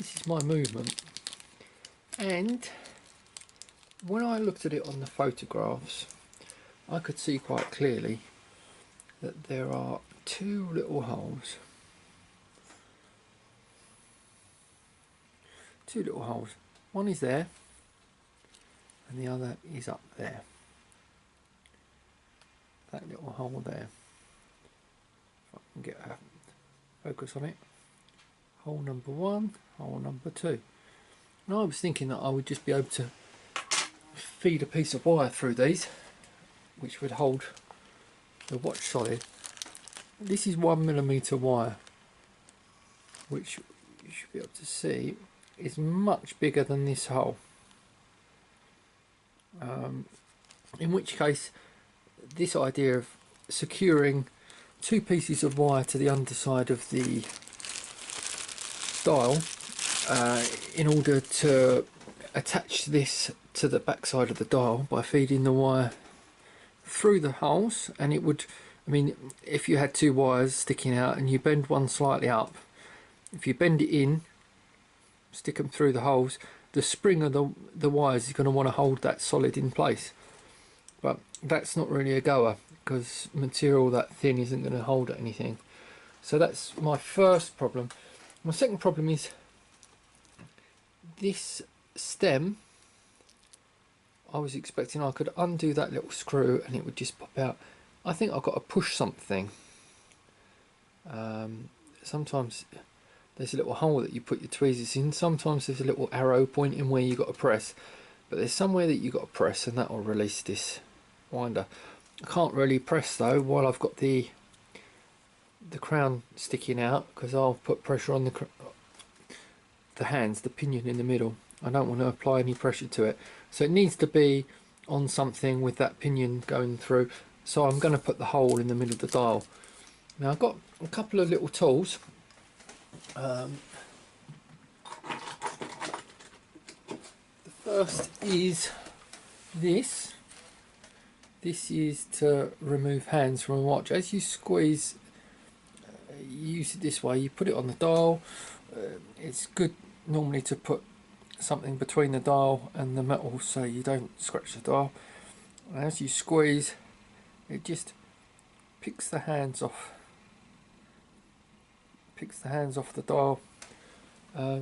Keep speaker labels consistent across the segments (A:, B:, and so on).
A: this is my movement, and when I looked at it on the photographs, I could see quite clearly that there are two little holes. Two little holes. One is there, and the other is up there. That little hole there. If I can get a focus on it. Hole number one, hole number two. And I was thinking that I would just be able to feed a piece of wire through these, which would hold the watch solid. This is 1mm wire, which you should be able to see is much bigger than this hole. In which case, this idea of securing two pieces of wire to the underside of the dial in order to attach this to the back side of the dial by feeding the wire through the holes, and it would, I mean, if you had two wires sticking out and you bend one slightly up, if you bend it in, stick them through the holes, the spring of the wires is going to want to hold that solid in place. But that's not really a goer, because material that thin isn't going to hold anything. So that's my first problem. My second problem is this stem. I was expecting I could undo that little screw and it would just pop out. I think I've got to push something. Sometimes there's a little hole that you put your tweezers in. Sometimes there's a little arrow pointing where you've got to press. But there's somewhere that you've got to press, and that will release this winder. I can't really press though while I've got the crown sticking out, because I'll put pressure on the hands, the pinion in the middle. I don't want to apply any pressure to it. So it needs to be on something with that pinion going through. So I'm going to put the hole in the middle of the dial. Now I've got a couple of little tools. The first is this. This is to remove hands from a watch. As you squeeze, you use it this way, you put it on the dial. It's good normally to put something between the dial and the metal so you don't scratch the dial. And as you squeeze, it just picks the hands off the dial.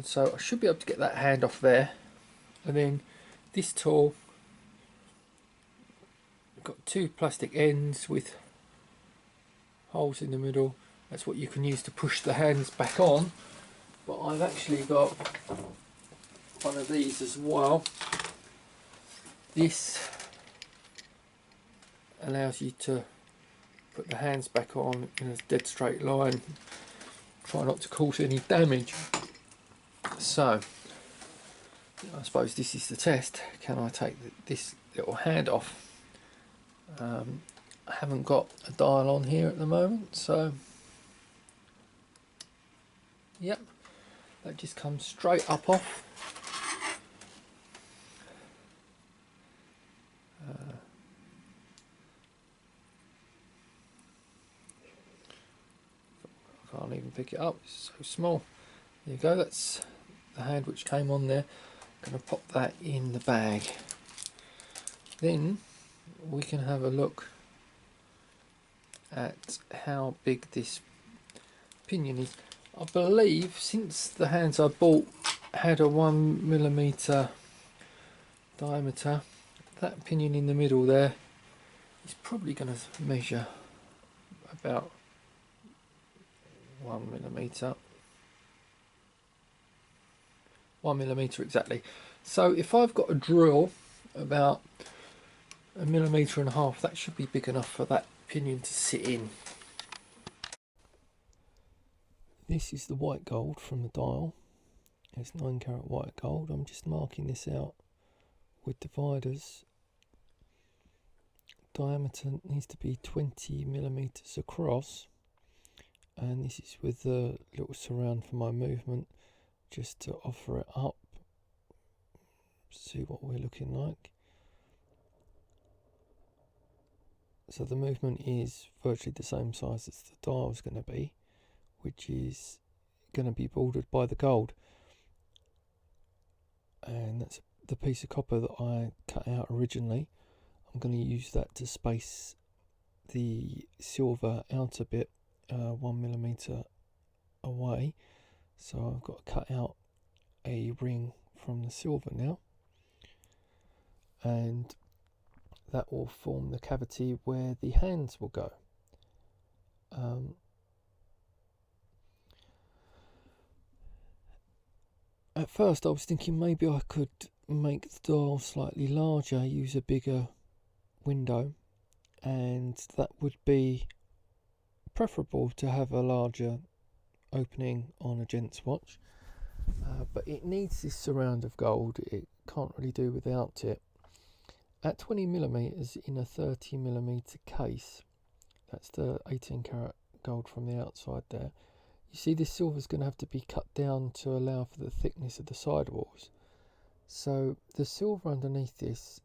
A: So I should be able to get that hand off there. And then this tool, got two plastic ends with holes in the middle. That's what you can use to push the hands back on. But I've actually got one of these as well. This allows you to put the hands back on in a dead straight line. Try not to cause any damage. So I suppose this is the test. Can I take this little hand off? I haven't got a dial on here at the moment, so yep, that just comes straight up off. I can't even pick it up, it's so small. There you go, that's the hand which came on there. I'm going to pop that in the bag. Then we can have a look at how big this pinion is. I believe since the hands I bought had a 1mm diameter, that pinion in the middle there is probably going to measure about 1mm. 1mm exactly. So if I've got a drill about 1.5 mm, that should be big enough for that pinion to sit in. This is the white gold from the dial. It's 9-carat white gold. I'm just marking this out with dividers. Diameter needs to be 20mm across, and this is with the little surround for my movement, just to offer it up, see what we're looking like. So the movement is virtually the same size as the dial is going to be, which is going to be bordered by the gold. and that's the piece of copper that I cut out originally. I'm going to use that to space the silver outer bit 1mm away. So I've got to cut out a ring from the silver now, and that will form the cavity where the hands will go. At first I was thinking maybe I could make the dial slightly larger, use a bigger window, and that would be preferable to have a larger opening on a gent's watch. But it needs this surround of gold, it can't really do without it. At 20mm in a 30mm case, that's the 18 karat gold from the outside there, you see this silver is going to have to be cut down to allow for the thickness of the sidewalls. So the silver underneath this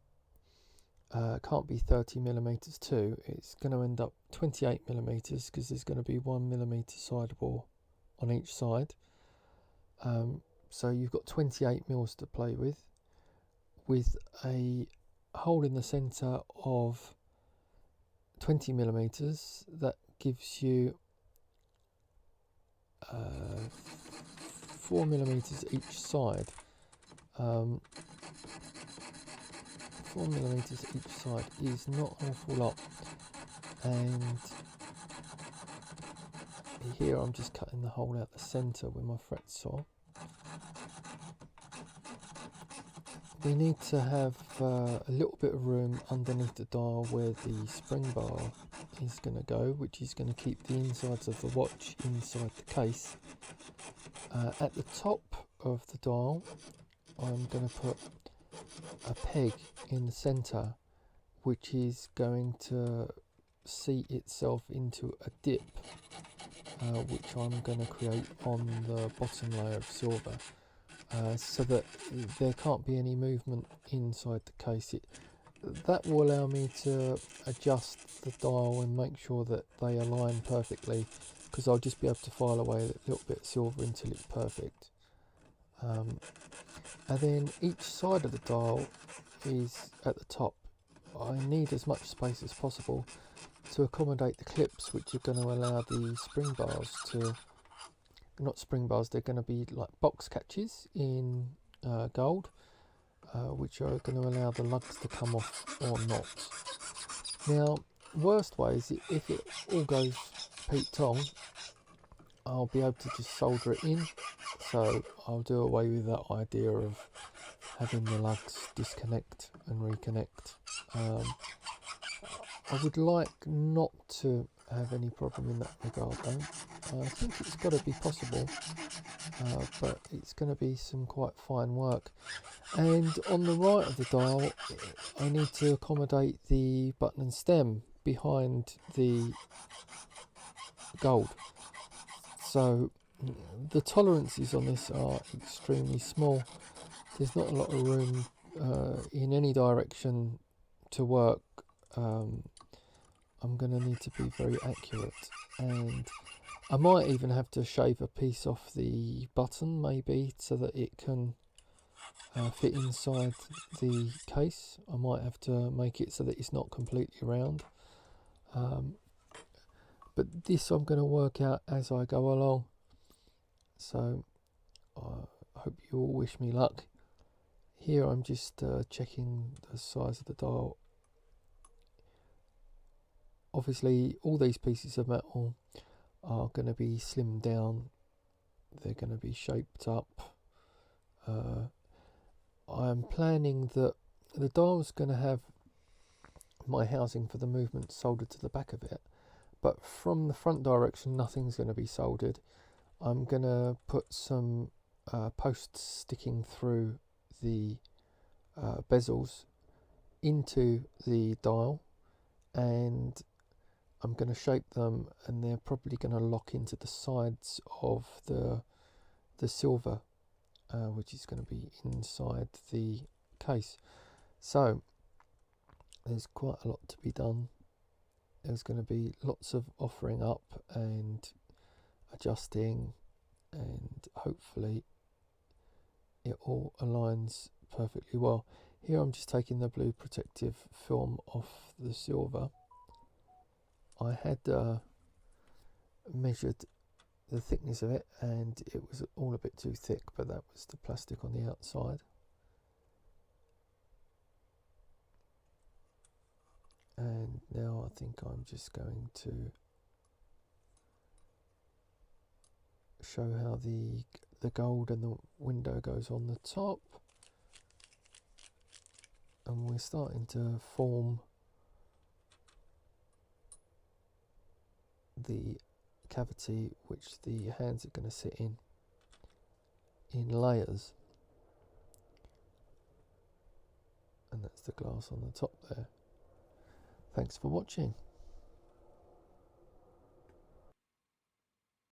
A: can't be 30mm too, it's going to end up 28mm because there's going to be 1mm sidewall on each side. So you've got 28 mils to play with a hole in the centre of 20mm. That gives you 4mm each side. 4mm each side is not an awful lot, and here I'm just cutting the hole out the centre with my fret saw. We need to have a little bit of room underneath the dial where the spring bar is going to go, which is going to keep the insides of the watch inside the case. At the top of the dial I'm going to put a peg in the centre, which is going to seat itself into a dip, which I'm going to create on the bottom layer of silver. So that there can't be any movement inside the case. That will allow me to adjust the dial and make sure that they align perfectly, because I'll just be able to file away a little bit of silver until it's perfect. And then each side of the dial is at the top. I need as much space as possible to accommodate the clips, which are going to allow the spring bars to, not spring bars, they're going to be like box catches in gold, which are going to allow the lugs to come off or not. Now, worst way is if it all goes Pete Tong, I'll be able to just solder it in, so I'll do away with that idea of having the lugs disconnect and reconnect. I would like not to have any problem in that regard though. I think it's got to be possible, but it's going to be some quite fine work. And on the right of the dial I need to accommodate the button and stem behind the gold. So the tolerances on this are extremely small. There's not a lot of room in any direction to work. I'm going to need to be very accurate, and I might even have to shave a piece off the button maybe so that it can fit inside the case. I might have to make it so that it's not completely round, but this I'm going to work out as I go along, so I hope you all wish me luck. Here I'm just checking the size of the dial. Obviously all these pieces of metal are going to be slimmed down, they're going to be shaped up. I'm planning that the dial's going to have my housing for the movement soldered to the back of it, but from the front direction nothing's going to be soldered. I'm going to put some posts sticking through the bezels into the dial, and I'm going to shape them, and they're probably going to lock into the sides of the silver, which is going to be inside the case. So there's quite a lot to be done. There's going to be lots of offering up and adjusting, and hopefully it all aligns perfectly well. Here I'm just taking the blue protective film off the silver. I had measured the thickness of it and it was all a bit too thick, but that was the plastic on the outside. And now I think I'm just going to show how the gold and the window goes on the top, and we're starting to form the cavity which the hands are going to sit in layers, and that's the glass on the top there. Thanks for watching.